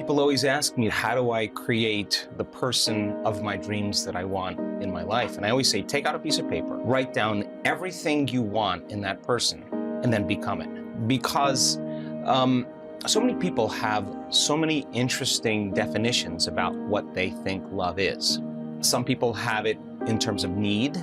People always ask me, how do I create the person of my dreams that I want in my life? And I always say, take out a piece of paper, write down everything you want in that person, and then become it. Because so many people have so many interesting definitions about what they think love is. Some people have it in terms of need.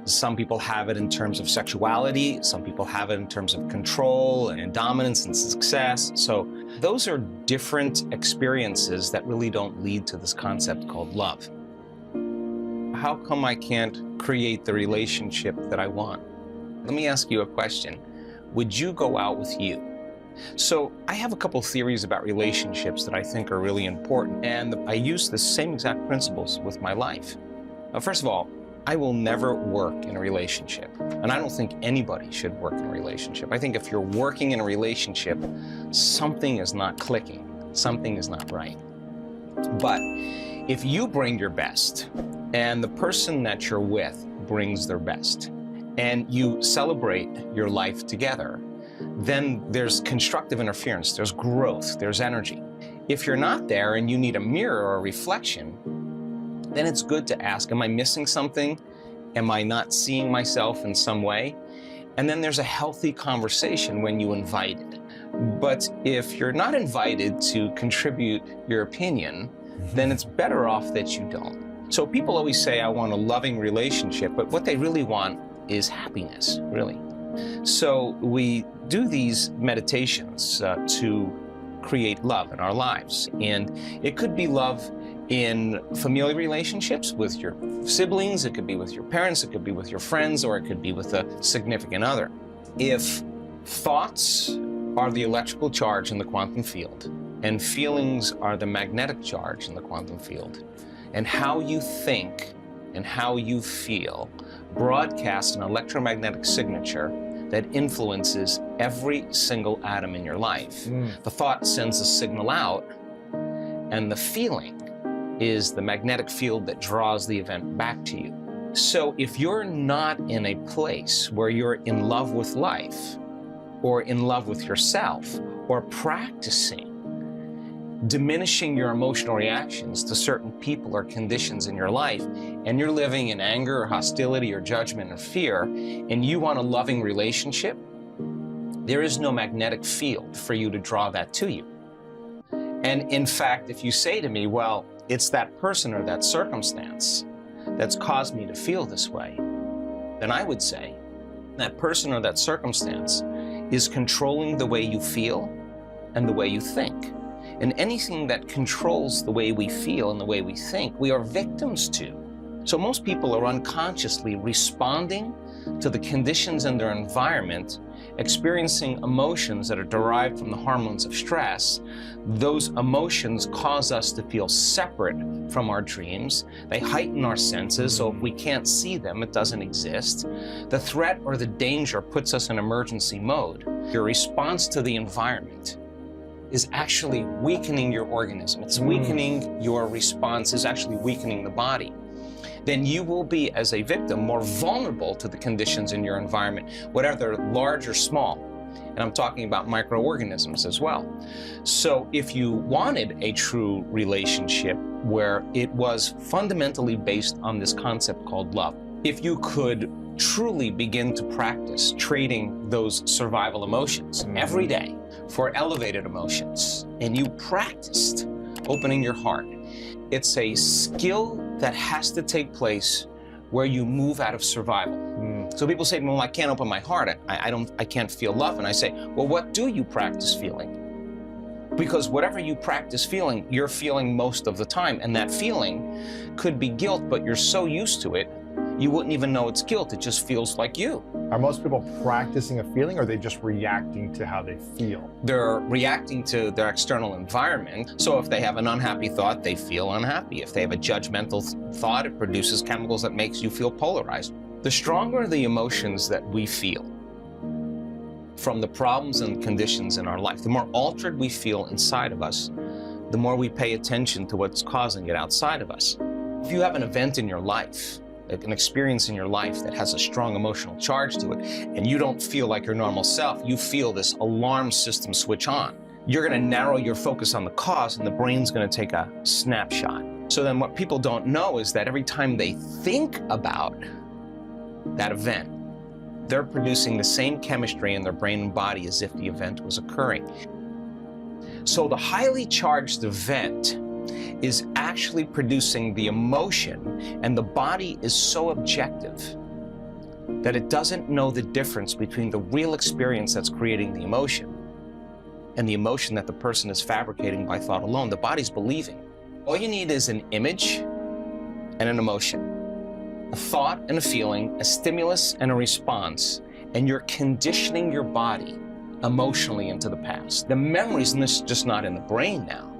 Some people have it in terms of sexuality. Some people have it in terms of control and dominance and success. So those are different experiences that really don't lead to this concept called love. How come I can't create the relationship that I want? Let me ask you a question. Would you go out with you? So I have a couple theories about relationships that I think are really important, and I use the same exact principles with my life. Now, first of all, I will never work in a relationship, and I don't think anybody should work in a relationship. I think if you're working in a relationship, something is not clicking, something is not right. But if you bring your best, and the person that you're with brings their best, and you celebrate your life together, then there's constructive interference, there's growth, there's energy. If you're not there and you need a mirror or a reflection, then it's good to ask, am I missing something? Am I not seeing myself in some way? And then there's a healthy conversation when you invite it. But if you're not invited to contribute your opinion, then it's better off that you don't. So people always say, I want a loving relationship, but what they really want is happiness, really. So we do these meditations to create love in our lives. And it could be love in familial relationships with your siblings, it could be with your parents, it could be with your friends, or it could be with a significant other. If thoughts are the electrical charge in the quantum field, and feelings are the magnetic charge in the quantum field, and how you think and how you feel broadcasts an electromagnetic signature that influences every single atom in your life. The thought sends a signal out, and the feeling is the magnetic field that draws the event back to you. So if you're not in a place where you're in love with life, or in love with yourself, or practicing diminishing your emotional reactions to certain people or conditions in your life, and you're living in anger or hostility or judgment or fear, and you want a loving relationship, there is no magnetic field for you to draw that to you. And in fact, if you say to me, well, it's that person or that circumstance that's caused me to feel this way, then I would say that person or that circumstance is controlling the way you feel and the way you think. And anything that controls the way we feel and the way we think, we are victims to. So most people are unconsciously responding to the conditions in their environment, experiencing emotions that are derived from the hormones of stress. Those emotions cause us to feel separate from our dreams. They heighten our senses, so if we can't see them, it doesn't exist. The threat or the danger puts us in emergency mode. Your response to the environment is actually weakening your organism. It's weakening your response, is actually weakening the body. Then you will be, as a victim, more vulnerable to the conditions in your environment, whether they're large or small. And I'm talking about microorganisms as well. So if you wanted a true relationship where it was fundamentally based on this concept called love, if you could truly begin to practice trading those survival emotions every day for elevated emotions, and you practiced opening your heart, it's a skill that has to take place where you move out of survival. So people say, well, I can't open my heart. I can't feel love. And I say, well, what do you practice feeling? Because whatever you practice feeling, you're feeling most of the time. And that feeling could be guilt, but you're so used to it, you wouldn't even know it's guilt. It just feels like you. Are most people practicing a feeling, or are they just reacting to how they feel? They're reacting to their external environment. So if they have an unhappy thought, they feel unhappy. If they have a judgmental thought, it produces chemicals that makes you feel polarized. The stronger the emotions that we feel from the problems and conditions in our life, the more altered we feel inside of us, the more we pay attention to what's causing it outside of us. If you have an event in your life, an experience in your life that has a strong emotional charge to it, and you don't feel like your normal self, you feel this alarm system switch on. you're going to narrow your focus on the cause, and the brain's going to take a snapshot. So then what people don't know is that every time they think about that event, they're producing the same chemistry in their brain and body as if the event was occurring. So the highly charged event is actually producing the emotion, and the body is so objective that it doesn't know the difference between the real experience that's creating the emotion and the emotion that the person is fabricating by thought alone. The body's believing. All you need is an image and an emotion, a thought and a feeling, a stimulus and a response, and you're conditioning your body emotionally into the past. The memories, and this is just not in the brain now,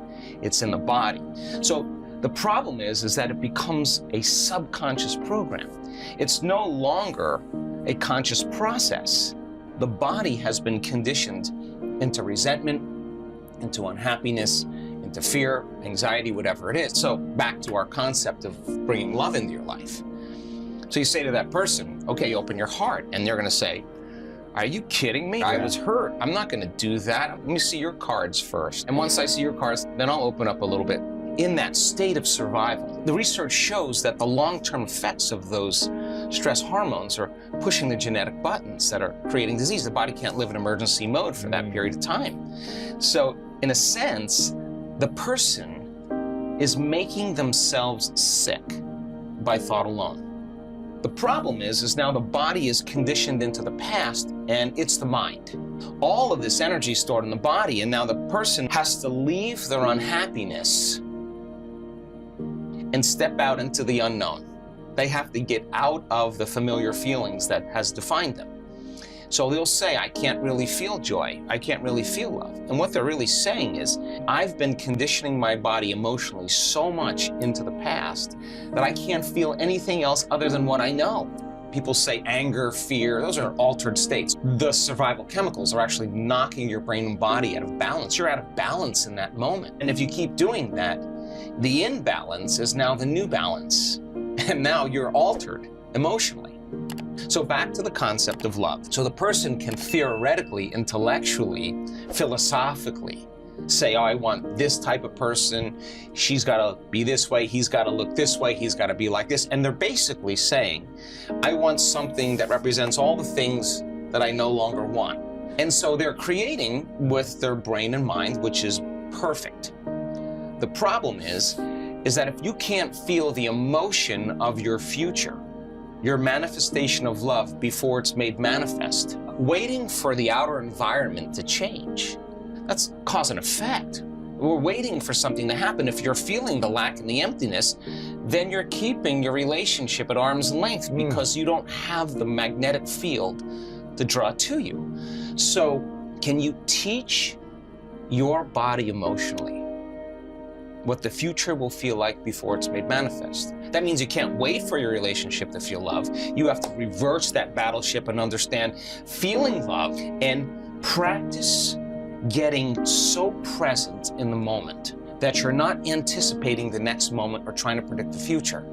it's in the body. So the problem is that it becomes a subconscious program. It's no longer a conscious process. The body has been conditioned into resentment, into unhappiness, into fear, anxiety, whatever it is. So back to our concept of bringing love into your life. So you say to that person, okay, open your heart, and they're gonna say, are you kidding me? I was hurt. I'm not gonna do that. Let me see your cards first. And once I see your cards, then I'll open up a little bit. In that state of survival, the research shows that the long-term effects of those stress hormones are pushing the genetic buttons that are creating disease. The body can't live in emergency mode for that period of time. So in a sense, the person is making themselves sick by thought alone. The problem is now the body is conditioned into the past, and it's the mind. All of this energy is stored in the body, and now the person has to leave their unhappiness and step out into the unknown. They have to get out of the familiar feelings that has defined them. So they'll say, I can't really feel joy. I can't really feel love. And what they're really saying is, I've been conditioning my body emotionally so much into the past that I can't feel anything else other than what I know. People say anger, fear, those are altered states. The survival chemicals are actually knocking your brain and body out of balance. You're out of balance in that moment. And if you keep doing that, the imbalance is now the new balance. And now you're altered emotionally. So back to the concept of love. So the person can theoretically, intellectually, philosophically say, oh, I want this type of person. She's got to be this way. He's got to look this way. He's got to be like this. And they're basically saying, I want something that represents all the things that I no longer want. And so they're creating with their brain and mind, which is perfect. The problem is that if you can't feel the emotion of your future, your manifestation of love before it's made manifest, waiting for the outer environment to change, that's cause and effect. We're waiting for something to happen. If you're feeling the lack and the emptiness, then you're keeping your relationship at arm's length because you don't have the magnetic field to draw to you. So can you teach your body emotionally what the future will feel like before it's made manifest? That means you can't wait for your relationship to feel love. You have to reverse that battleship and understand feeling love and practice getting so present in the moment that you're not anticipating the next moment or trying to predict the future.